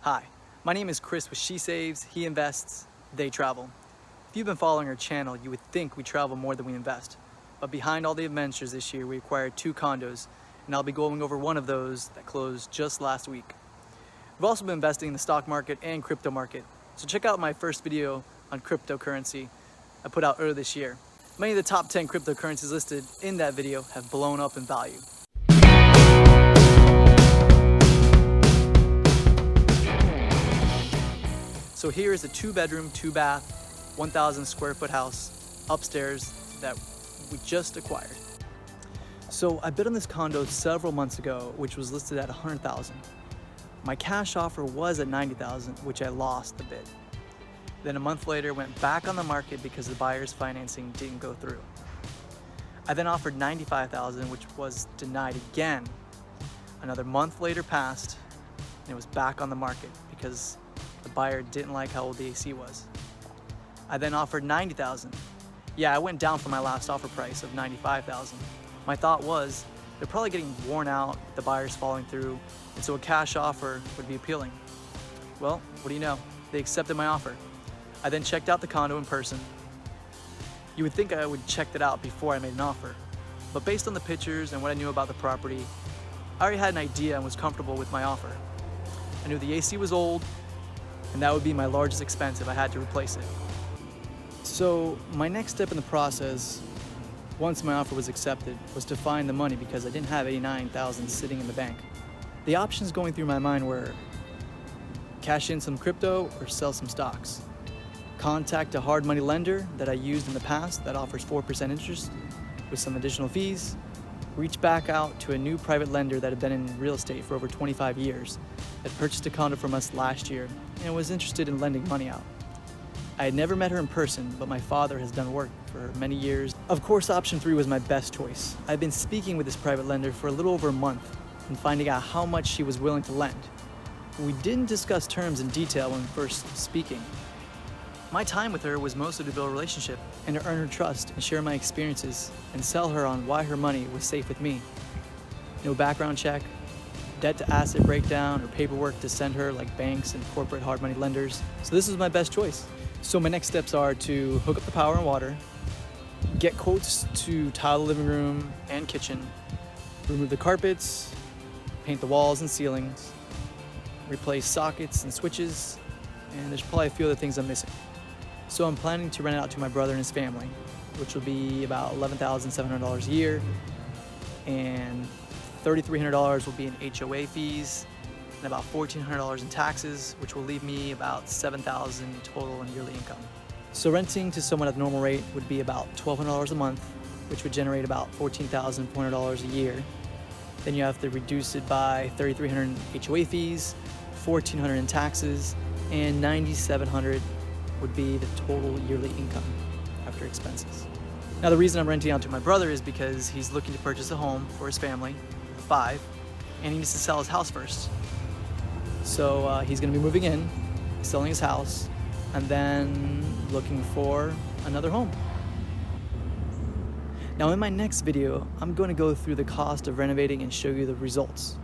Hi, my name is Chris with She Saves, He Invests, They Travel. If you've been following our channel, you would think we travel more than we invest. But behind all the adventures this year, we acquired 2 condos, and I'll be going over one of those that closed just last week. We've also been investing in the stock market and crypto market, so check out my first video on cryptocurrency I put out earlier this year. Many of the top 10 cryptocurrencies listed in that video have blown up in value. So here is a 2-bedroom, 2-bath, 1,000 square foot house upstairs that we just acquired. So I bid on this condo several months ago, which was listed at $100,000. My cash offer was at $90,000, which I lost the bid. Then a month later, went back on the market because the buyer's financing didn't go through. I then offered $95,000, which was denied again. Another month later passed, and it was back on the market because the buyer didn't like how old the AC was. I then offered $90,000. Yeah, I went down from my last offer price of $95,000. My thought was, they're probably getting worn out, the buyer's falling through, and so a cash offer would be appealing. Well, what do you know? They accepted my offer. I then checked out the condo in person. You would think I would check it out before I made an offer, but based on the pictures and what I knew about the property, I already had an idea and was comfortable with my offer. I knew the AC was old, and that would be my largest expense if I had to replace it. So my next step in the process, once my offer was accepted, was to find the money because I didn't have $89,000 sitting in the bank. The options going through my mind were cash in some crypto or sell some stocks. Contact a hard money lender that I used in the past that offers 4% interest with some additional fees. Reach back out to a new private lender that had been in real estate for over 25 years, that purchased a condo from us last year and was interested in lending money out. I had never met her in person, but my father has done work for many years. Of course, option 3 was my best choice. I've been speaking with this private lender for a little over a month and finding out how much she was willing to lend. We didn't discuss terms in detail when first speaking. My time with her was mostly to build a relationship and to earn her trust and share my experiences and sell her on why her money was safe with me. No background check, debt to asset breakdown, or paperwork to send her like banks and corporate hard money lenders. So this was my best choice. So my next steps are to hook up the power and water, get quotes to tile the living room and kitchen, remove the carpets, paint the walls and ceilings, replace sockets and switches, and there's probably a few other things I'm missing. So I'm planning to rent it out to my brother and his family, which will be about $11,700 a year, and $3,300 will be in HOA fees, and about $1,400 in taxes, which will leave me about $7,000 total in yearly income. So renting to someone at the normal rate would be about $1,200 a month, which would generate about $14,400 a year. Then you have to reduce it by $3,300 in HOA fees, $1,400 in taxes, and $9,700 would be the total yearly income after expenses. Now the reason I'm renting out to my brother is because he's looking to purchase a home for his family, 5, and he needs to sell his house first. So he's gonna be moving in, selling his house, and then looking for another home. Now in my next video, I'm going to go through the cost of renovating and show you the results.